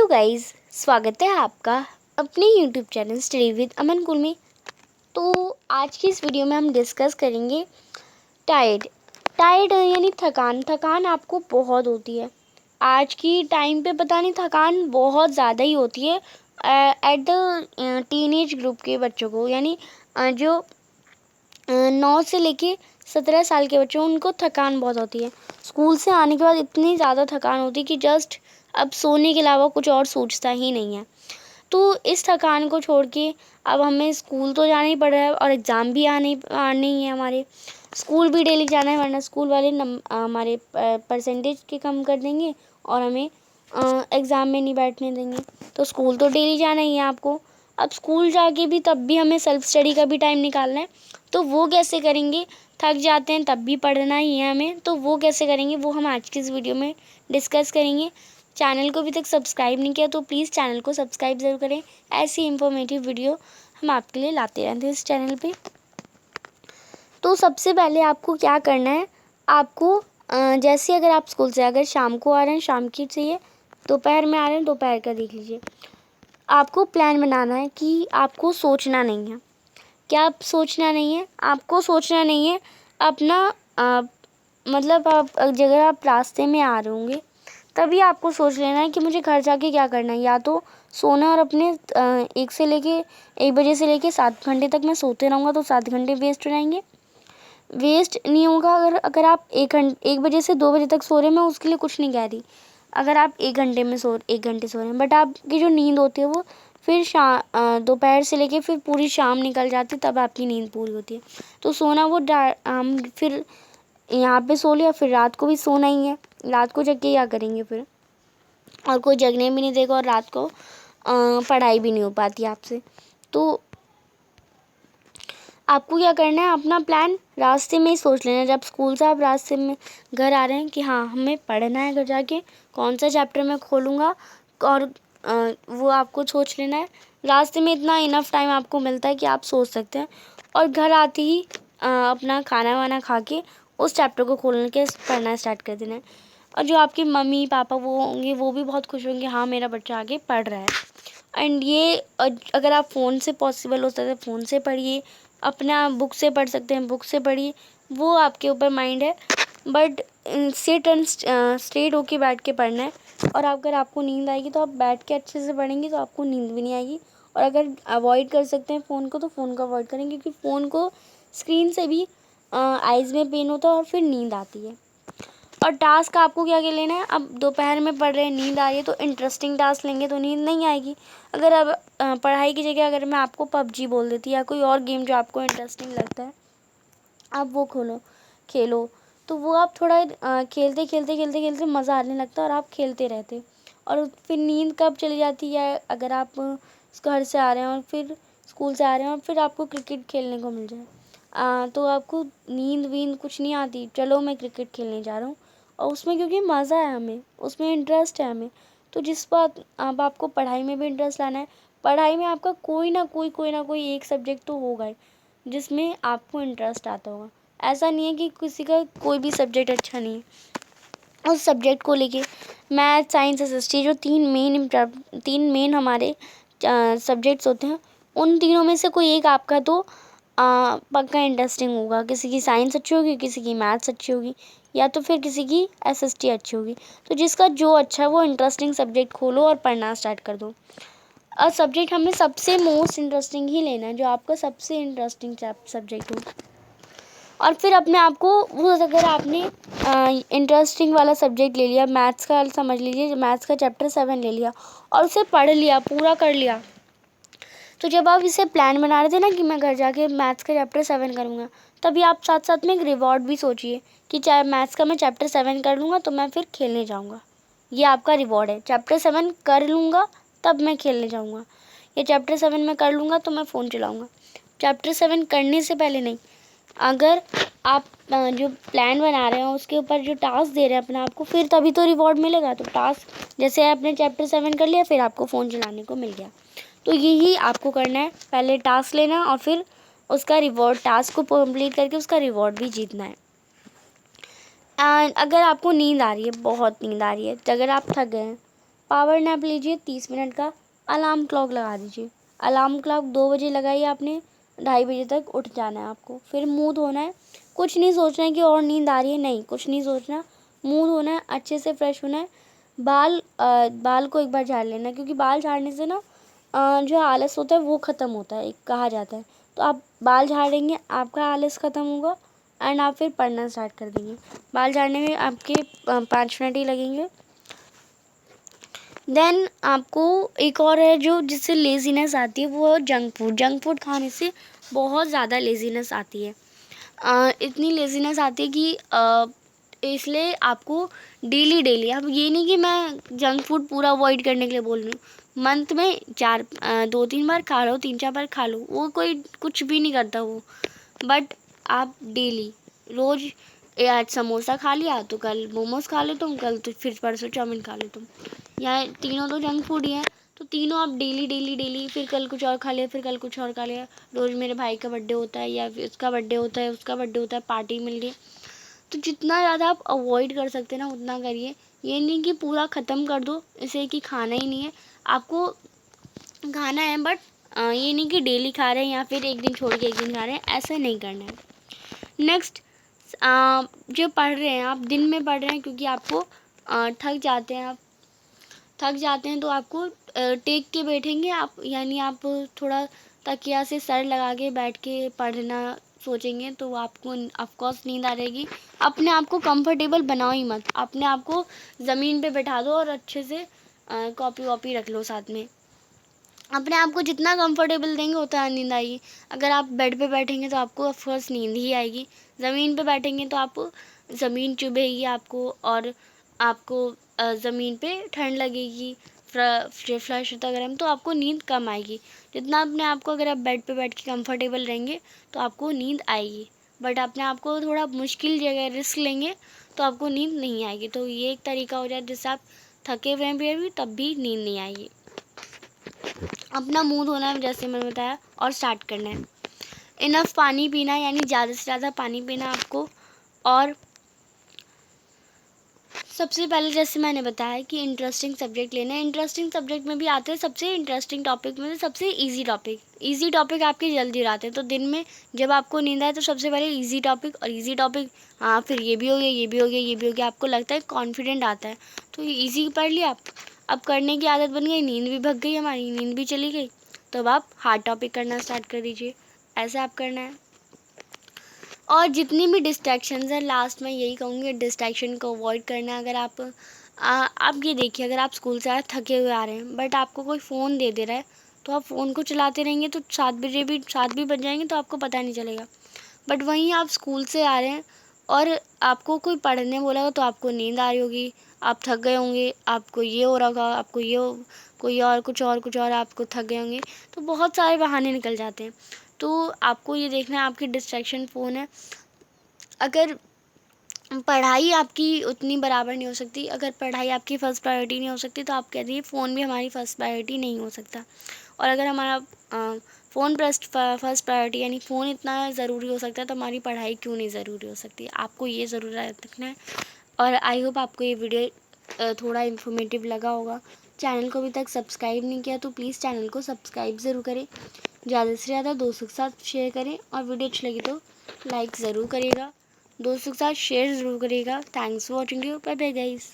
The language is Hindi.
हेलो गाइस, स्वागत है आपका अपने यूट्यूब चैनल स्टडी विद अमन कुल में। तो आज की इस वीडियो में हम डिस्कस करेंगे टायर्ड यानी थकान आपको बहुत होती है। आज की टाइम पे पता नहीं थकान बहुत ज़्यादा ही होती है एट द टीनेज ग्रुप के बच्चों को, यानी जो 9 से लेके 17 साल के बच्चों उनको थकान बहुत होती है। स्कूल से आने के बाद इतनी ज़्यादा थकान होती है कि जस्ट अब सोने के अलावा कुछ और सोचता ही नहीं है। तो इस थकान को छोड़ के अब हमें स्कूल तो जाना ही पड़ रहा है और एग्ज़ाम भी आने ही है हमारे। स्कूल भी डेली जाना है, वरना स्कूल वाले हमारे परसेंटेज के कम कर देंगे और हमें एग्ज़ाम में नहीं बैठने देंगे। तो स्कूल तो डेली जाना ही है आपको। अब स्कूल जाके भी तब भी हमें सेल्फ स्टडी का भी टाइम निकालना है, तो वो कैसे करेंगे? थक जाते हैं तब भी पढ़ना ही है हमें, तो वो कैसे करेंगे वो हम आज की इस वीडियो में डिस्कस करेंगे। चैनल को अभी तक सब्सक्राइब नहीं किया तो प्लीज़ चैनल को सब्सक्राइब ज़रूर करें। ऐसी इंफॉर्मेटिव वीडियो हम आपके लिए लाते रहते हैं इस चैनल पे। तो सबसे पहले आपको क्या करना है, आपको जैसे अगर आप स्कूल से अगर शाम को आ रहे हैं शाम की चाहिए, दोपहर में आ रहे हैं दोपहर का देख लीजिए। आपको प्लान बनाना है कि आपको सोचना नहीं है। क्या सोचना नहीं है? आपको सोचना नहीं है अपना मतलब अगर आप रास्ते में आ रहे होंगे तभी आपको सोच लेना है कि मुझे घर जाके क्या करना है। या तो सोना और अपने 1 बजे से लेके 7 घंटे तक मैं सोते रहूँगा तो 7 घंटे वेस्ट हो जाएंगे। वेस्ट नहीं होगा अगर आप 1 बजे से 2 बजे तक सो रहे हैं, मैं उसके लिए कुछ नहीं कह रही। अगर आप 1 घंटे सो रहे हैं, बट आपकी जो नींद होती है वो फिर दोपहर से लेके फिर पूरी शाम निकल जाती, तब आपकी नींद पूरी होती है। तो सोना वो हम फिर यहाँ पे सो लिया, फिर रात को भी सोना ही है। रात को जग के क्या करेंगे फिर? और कोई जगने भी नहीं देगा और रात को पढ़ाई भी नहीं हो पाती आपसे। तो आपको क्या करना है, अपना प्लान रास्ते में ही सोच लेना। जब स्कूल से आप रास्ते में घर आ रहे हैं कि हाँ हमें पढ़ना है, घर जाके कौन सा चैप्टर मैं खोलूँगा और वो आपको सोच लेना है। रास्ते में इतना इनफ टाइम आपको मिलता है कि आप सोच सकते हैं, और घर आते ही अपना खाना वाना खा के उस चैप्टर को खोल के पढ़ना स्टार्ट कर देना है। और जो आपके मम्मी पापा वो होंगे वो भी बहुत खुश होंगे, हाँ मेरा बच्चा आगे पढ़ रहा है। एंड ये अगर आप फ़ोन से पॉसिबल हो सकता है फ़ोन से पढ़िए, अपना बुक से पढ़ सकते हैं बुक से पढ़िए, वो आपके ऊपर माइंड है। बट सिट एंड स्ट्रेट होके बैठ के पढ़ना है। और अगर आपको नींद आएगी तो आप बैठ के अच्छे से पढ़ेंगे तो आपको नींद भी नहीं आएगी। और अगर अवॉइड कर सकते हैं फ़ोन को तो फ़ोन को अवॉइड करें, क्योंकि फ़ोन को स्क्रीन से भी आइज़ में पेन होता है और फिर नींद आती है। और टास्क आपको क्या क्या लेना है, अब दोपहर में पढ़ रहे हैं नींद आ रही है तो इंटरेस्टिंग टास्क लेंगे तो नींद नहीं आएगी। अगर अब पढ़ाई की जगह अगर मैं आपको पबजी बोल देती या कोई और गेम जो आपको इंटरेस्टिंग लगता है आप वो खेलो, तो वो आप थोड़ा खेलते मज़ा आने लगता है और आप खेलते रहते। और फिर नींद कब चली जाती है, अगर आप घर से आ रहे हैं और फिर स्कूल से आ रहे हैं और फिर आपको क्रिकेट खेलने को मिल जाए, तो आपको नींद वींद कुछ नहीं आती, चलो मैं क्रिकेट खेलने जा रहा हूँ। और उसमें क्योंकि मज़ा है हमें, उसमें इंटरेस्ट है हमें। तो जिस बात अब आपको पढ़ाई में भी इंटरेस्ट लाना है, पढ़ाई में आपका कोई ना कोई एक सब्जेक्ट तो होगा ही जिसमें आपको इंटरेस्ट आता होगा। ऐसा नहीं है कि किसी का कोई भी सब्जेक्ट अच्छा नहीं है। उस सब्जेक्ट को लेके मैथ साइंस एसएसटी जो तीन मेन हमारे सब्जेक्ट्स होते हैं, उन तीनों में से कोई एक आपका तो पक्का इंटरेस्टिंग होगा। किसी की साइंस अच्छी होगी, किसी की मैथ्स अच्छी होगी, या तो फिर किसी की एसएसटी अच्छी होगी। तो जिसका जो अच्छा है वो इंटरेस्टिंग सब्जेक्ट खोलो और पढ़ना स्टार्ट कर दो। और सब्जेक्ट हमें सबसे मोस्ट इंटरेस्टिंग ही लेना है, जो आपका सबसे इंटरेस्टिंग सब्जेक्ट हो। और फिर अपने आप को वो, अगर आपने इंटरेस्टिंग वाला सब्जेक्ट ले लिया, मैथ्स का समझ लीजिए, मैथ्स का चैप्टर 7 ले लिया और उसे पढ़ लिया, पूरा कर लिया, तो जब आप इसे प्लान बना रहे थे ना कि मैं घर जाके मैथ्स का चैप्टर 7 करूँगा, तभी आप साथ साथ में एक रिवॉर्ड भी सोचिए कि चाहे मैथ्स का मैं चैप्टर 7 कर लूँगा तो मैं फिर खेलने जाऊँगा। ये आपका रिवॉर्ड है, चैप्टर 7 कर लूँगा तब मैं खेलने जाऊँगा, या चैप्टर 7 में कर लूँगा तो मैं फ़ोन चलाऊँगा। चैप्टर 7 करने से पहले नहीं। अगर आप जो प्लान बना रहे हो उसके ऊपर जो टास्क दे रहे हैं अपने आप को, फिर तभी तो रिवॉर्ड मिलेगा। तो टास्क जैसे आपने चैप्टर 7 कर लिया, फिर आपको फ़ोन चलाने को मिल गया। तो यही आपको करना है, पहले टास्क लेना और फिर उसका रिवॉर्ड, टास्क को कंप्लीट करके उसका रिवॉर्ड भी जीतना है। एंड अगर आपको नींद आ रही है, बहुत नींद आ रही है, अगर आप थक गए हैं पावर नैप लीजिए 30 मिनट का। अलार्म क्लॉक लगा दीजिए। अलार्म क्लॉक 2 बजे लगाई आपने, 2:30 बजे तक उठ जाना है आपको। फिर मुँह धोना है। कुछ नहीं सोचना है कि और नींद आ रही है, नहीं, कुछ नहीं सोचना। मुँह धोना है, अच्छे से फ्रेश होना है। बाल को एक बार झाड़ लेना है, क्योंकि बाल झाड़ने से ना जो आलस होता है वो ख़त्म होता है, एक कहा जाता है। तो आप बाल झाड़ेंगे, आपका आलस ख़त्म होगा एंड आप फिर पढ़ना स्टार्ट कर देंगे। बाल झाड़ने में आपके 5 मिनट ही लगेंगे। देन आपको एक और है जो जिससे लेज़ीनेस आती है, वो है जंक फूड। जंक फूड खाने से बहुत ज़्यादा लेज़ीनेस आती है। इतनी लेज़ीनेस आती है कि इसलिए आपको डेली, अब ये नहीं कि मैं जंक फूड पूरा अवॉइड करने के लिए बोल रही हूँ। मंथ में 2-3 बार खा लो, 3-4 बार खा लो, वो कोई कुछ भी नहीं करता वो। बट आप डेली, रोज़ आज समोसा खा लिया तो कल मोमोज खा लो तुम, कल तो फिर परसों चाउमीन खा लो तुम। या तीनों तो जंक फूड ही हैं, तो तीनों आप डेली, फिर कल कुछ और खा लिया, फिर कल कुछ और खा लिया। रोज़ मेरे भाई का बर्थडे होता है, या फिर उसका बर्थडे होता है, उसका बर्थडे होता है, पार्टी मिल गई। तो जितना ज़्यादा आप अवॉइड कर सकते हैं ना उतना करिए। ये नहीं कि पूरा ख़त्म कर दो इसे कि खाना ही नहीं है, आपको खाना है, बट ये नहीं कि डेली खा रहे हैं या फिर एक दिन छोड़ के एक दिन खा रहे हैं, ऐसा नहीं करना है। नेक्स्ट, जो पढ़ रहे हैं आप, दिन में पढ़ रहे हैं क्योंकि आपको थक जाते हैं तो आपको टेक के बैठेंगे आप, यानी आप थोड़ा तकिया से सर लगा के बैठ के पढ़ना सोचेंगे तो आपको ऑफकोर्स नींद आ जाएगी। अपने आप को कंफर्टेबल बनाओ ही मत, अपने आप को ज़मीन पे बैठा दो और अच्छे से कॉपी वॉपी रख लो साथ में। अपने आप को जितना कंफर्टेबल देंगे उतना नींद आएगी। अगर आप बेड पे बैठेंगे तो आपको ऑफकोर्स नींद ही आएगी। ज़मीन पे बैठेंगे तो आपको ज़मीन चुभेगी आपको, और आपको ज़मीन पे ठंड लगेगी, फ्लश होता गर्म, तो आपको नींद कम आएगी। जितना अपने आप को, अगर आप बेड पे बैठ के कंफर्टेबल रहेंगे तो आपको नींद आएगी, बट अपने आप को थोड़ा मुश्किल जगह रिस्क लेंगे तो आपको नींद नहीं आएगी। तो ये एक तरीका हो जाए जिससे आप थके हुए हैं भी तब भी नींद नहीं आएगी। अपना मुंह धोना है जैसे मैंने बताया, और स्टार्ट करना है। इनफ पानी पीना है, यानी ज़्यादा से ज़्यादा पानी पीना आपको। और सबसे पहले जैसे मैंने बताया कि इंटरेस्टिंग सब्जेक्ट लेना है। इंटरेस्टिंग सब्जेक्ट में भी आते हैं, सबसे इंटरेस्टिंग टॉपिक में सबसे इजी टॉपिक आपके जल्दी आते हैं। तो दिन में जब आपको नींद आए तो सबसे पहले इजी टॉपिक, हाँ फिर ये भी हो गया, ये भी हो गया, ये भी हो गया, आपको लगता है कॉन्फिडेंट आता है तो ये ईजी पढ़ लिया आप। अब करने की आदत बन गई, नींद भी भग गई, हमारी नींद भी चली गई, तो अब आप हार्ड टॉपिक करना स्टार्ट कर दीजिए। ऐसा आप करना है। और जितनी भी डिस्ट्रैक्शंस हैं, लास्ट में यही कहूँगी, डिस्ट्रैक्शन को अवॉइड करना है। अगर आप ये देखिए, अगर आप स्कूल से थके हुए आ रहे हैं बट आपको कोई फ़ोन दे रहा है तो आप फ़ोन को चलाते रहेंगे तो 7 भी बज जाएंगे तो आपको पता नहीं चलेगा। बट वहीं आप स्कूल से आ रहे हैं और आपको कोई पढ़ने बोला हो तो आपको नींद आ रही होगी, आप थक गए होंगे, आपको ये हो रहा होगा, आपको ये कोई और कुछ और आपको थक गए होंगे, तो बहुत सारे बहाने निकल जाते हैं। तो आपको ये देखना है आपकी डिस्ट्रैक्शन फ़ोन है। अगर पढ़ाई आपकी उतनी बराबर नहीं हो सकती, अगर पढ़ाई आपकी फ़र्स्ट प्रायोरिटी नहीं हो सकती तो आप कह दीजिए फ़ोन भी हमारी फ़र्स्ट प्रायोरिटी नहीं हो सकता। और अगर हमारा फ़ोन फर्स्ट प्रायोरिटी, यानी फ़ोन इतना ज़रूरी हो सकता है तो हमारी पढ़ाई क्यों नहीं ज़रूरी हो सकती। आपको ये ज़रूर याद रखना है। और आई होप आपको ये वीडियो थोड़ा इन्फॉर्मेटिव लगा होगा। चैनल को अभी तक सब्सक्राइब नहीं किया तो प्लीज़ चैनल को सब्सक्राइब ज़रूर करें, ज़्यादा से ज़्यादा दोस्तों के साथ शेयर करें, और वीडियो अच्छी लगी तो लाइक ज़रूर करिएगा, दोस्तों के साथ शेयर ज़रूर करिएगा। Thanks for watching you, bye bye guys.